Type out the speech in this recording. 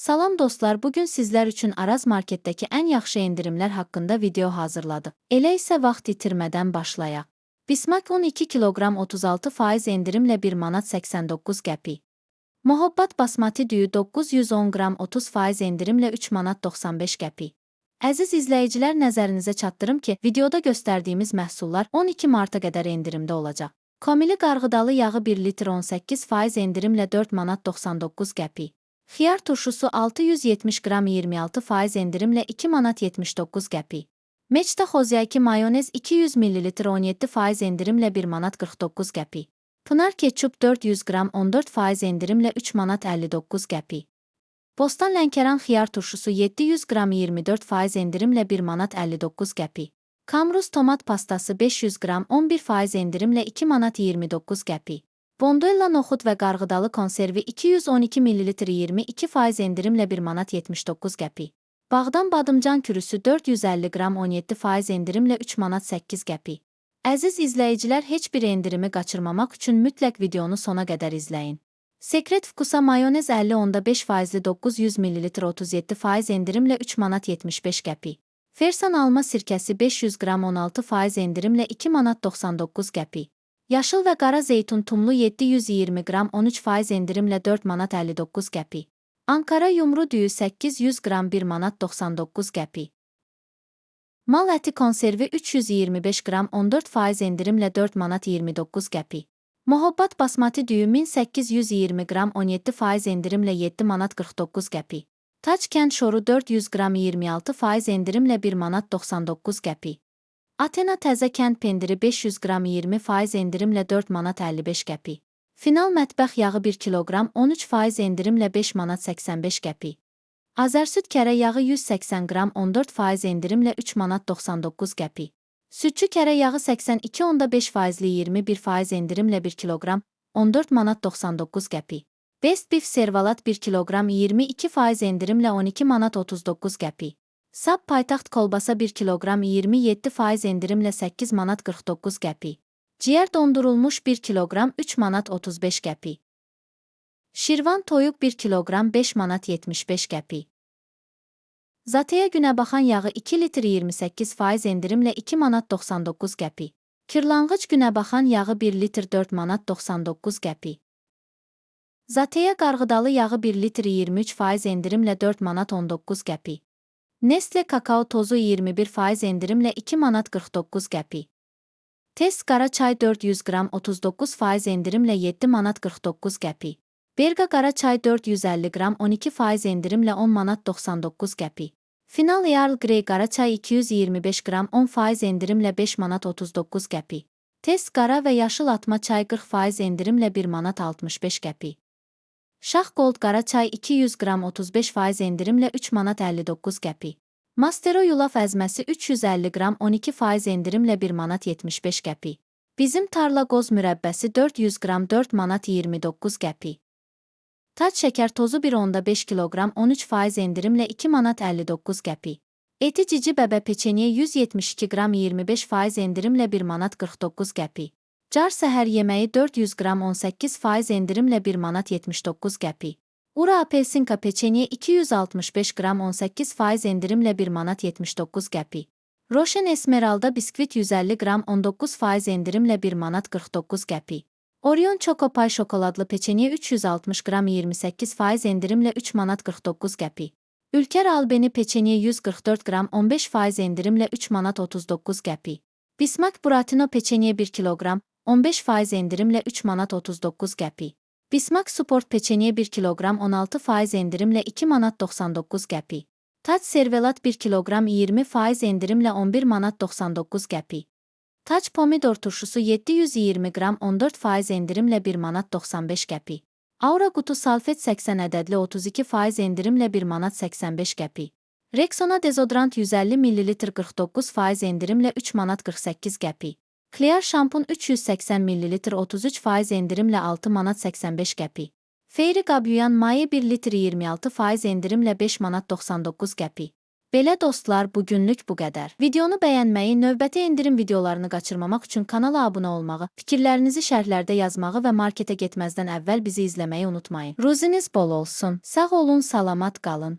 Salam dostlar, bugün sizlər üçün Araz Marketdəki ən yaxşı endirimlər haqqında video hazırladıq. Elə isə vaxt itirmədən başlayaq. Bismak 12 kiloqram 36% endirimlə 1 manat 89 qəpik. Mohabbat basmati düyü 910 qram 30% endirimlə 3 manat 95 qəpik. Əziz izləyicilər, nəzərinizə çatdırım ki, videoda göstərdiyimiz məhsullar 12 marta qədər endirimdə olacaq. Komili qarğıdalı yağı 1 litr 18% endirimlə 4 manat 99 qəpik. Xiyar turşusu 670 qram 26% endirimlə 2 manat 79 qəpik. Meçta xozyayki mayonez 200 ml 17% endirimlə 1 manat 49 qəpik. Pınar ketçup 400 qram 14% endirimlə 3 manat 59 qəpik. Bostan Lənkəran xiyar turşusu 700 qram 24% endirimlə 1 manat 59 qəpik. Kamruz tomat pastası 500 qram 11% endirimlə 2 manat 29 qəpik. Bonduella noxud və qarğıdalı konservi 212 ml 22% endirimlə 1 manat 79 qəpik. Bağdan badımcan kürüsü 450 qram 17% endirimlə 3 manat 8 qəpik. Əziz izləyicilər, heç bir endirimi qaçırmamaq üçün mütləq videonu sona qədər izləyin. Sekret Vkusa mayonez 50.5%li 900 ml 37% endirimlə 3 manat 75 qəpik. Fersan alma sirkəsi 500 qram 16% endirimlə 2 manat 99 qəpik. Yaşıl və qara zeytun tumlu 720 qram 13% endirimlə 4 manat 59 qəpik. Ankara yumru düyü 800 qram 1 manat 99 qəpik. Mal əti konservi 325 qram 14% endirimlə 4 manat 29 qəpik. Mohabbat basmati düyü 1820 qram 17% endirimlə 7 manat 49 qəpik. Tac kənd şoru 400 qram 26% endirimlə 1 manat 99 qəpik. Atena təzə kənd pendiri 500 qram 20% endirimlə 4 manat 55 qəpik. Final mətbəx yağı 1 kiloqram 13% endirimlə 5 manat 85 qəpik. Azərsüd kərə yağı 180 qram 14% endirimlə 3 manat 99 qəpik. Südçü kərə yağı 82.5%li 21% endirimlə 1 kiloqram 14 manat 99 qəpik. Best Beef Servalat 1 kiloqram 22% endirimlə 12 manat 39 qəpik. Sab paytaxt kolbasa 1 kiloqram 27% endirimlə 8 manat 49 qəpik. Ciyər dondurulmuş 1 kiloqram 3 manat 35 qəpik. Şirvan toyuq 1 kiloqram 5 manat 75 qəpik. Zateya günəbaxan yağı 2 litr 28% endirimlə 2 manat 99 qəpik. Kirlanğıc günəbaxan yağı 1 litr 4 manat 99 qəpik. Zateya qarğıdalı yağı 1 litr 23% endirimlə 4 manat 19 qəpik. Nestle kakao tozu 21% endirimlə 2 manat 49 qəpik. Test qara çay 400 qram 39% endirimlə 7 manat 49 qəpik. Berqa qara çay 450 qram 12% endirimlə 10 manat 99 qəpik. Final Earl Grey qara çay 225 qram 10% endirimlə 5 manat 39 qəpik. Test qara və yaşıl atma çay 40% endirimlə 1 manat 65 qəpik. Şax Gold qara çay 200 qram 35% endirimlə 3 manat 59 qəpik. Mastero yulaf əzməsi 350 qram 12% endirimlə 1 manat 75 qəpik. Bizim tarla qoz mürəbbəsi 400 qram 4 manat 29 qəpik. Tac şəkər tozu 1.5 kiloqram 13% endirimlə 2 manat 59 qəpik. Eti cici bəbə peçeniyə 172 qram 25% endirimlə 1 manat 49 qəpik. Car səhər yeməyi 400 qram 18% endirimlə 1 manat 79 qəpik. Ura apelsinka peçeniyə 265 qram 18% endirimlə 1 manat 79 qəpik. Roşen Esmeralda biskvit 150 qram 19% endirimlə 1 manat 49 qəpik. Orion Choco Pay şokoladlı peçeniyə 360 qram 28% endirimlə 3 manat 49 qəpik. Ülker Albeni peçeniyə 144 qram 15% endirimlə 3 manat 39 qəpik. Bismak Buratino peçeniyə 1 kiloqram 15% endirimlə 3 manat 39 qəpik. Bismak Sport peçeniyə 1 kiloqram 16% endirimlə 2 manat 99 qəpik. Tac Servelat 1 kiloqram 20% endirimlə 11 manat 99 qəpik. Tac pomidor turşusu 720 qram 14% endirimlə 1 manat 95 qəpik. Aura qutu salfet 80 ədədli 32% endirimlə 1 manat 85 qəpik. Rexona dezodorant 150 ml 49% endirimlə 3 manat 48 qəpik. Clear şampun 380 ml 33% endirimlə 6 manat 85 qəpik. Feyri qab yuyan maye 1 litr 26% endirimlə 5 manat 99 qəpik. Belə dostlar, bugünlük bu qədər. Videonu bəyənməyi, növbəti endirim videolarını qaçırmamaq üçün kanala abunə olmağı, fikirlərinizi şərhlərdə yazmağı və marketə getməzdən əvvəl bizi izləməyi unutmayın. Ruziniz bol olsun. Sağ olun, salamat qalın.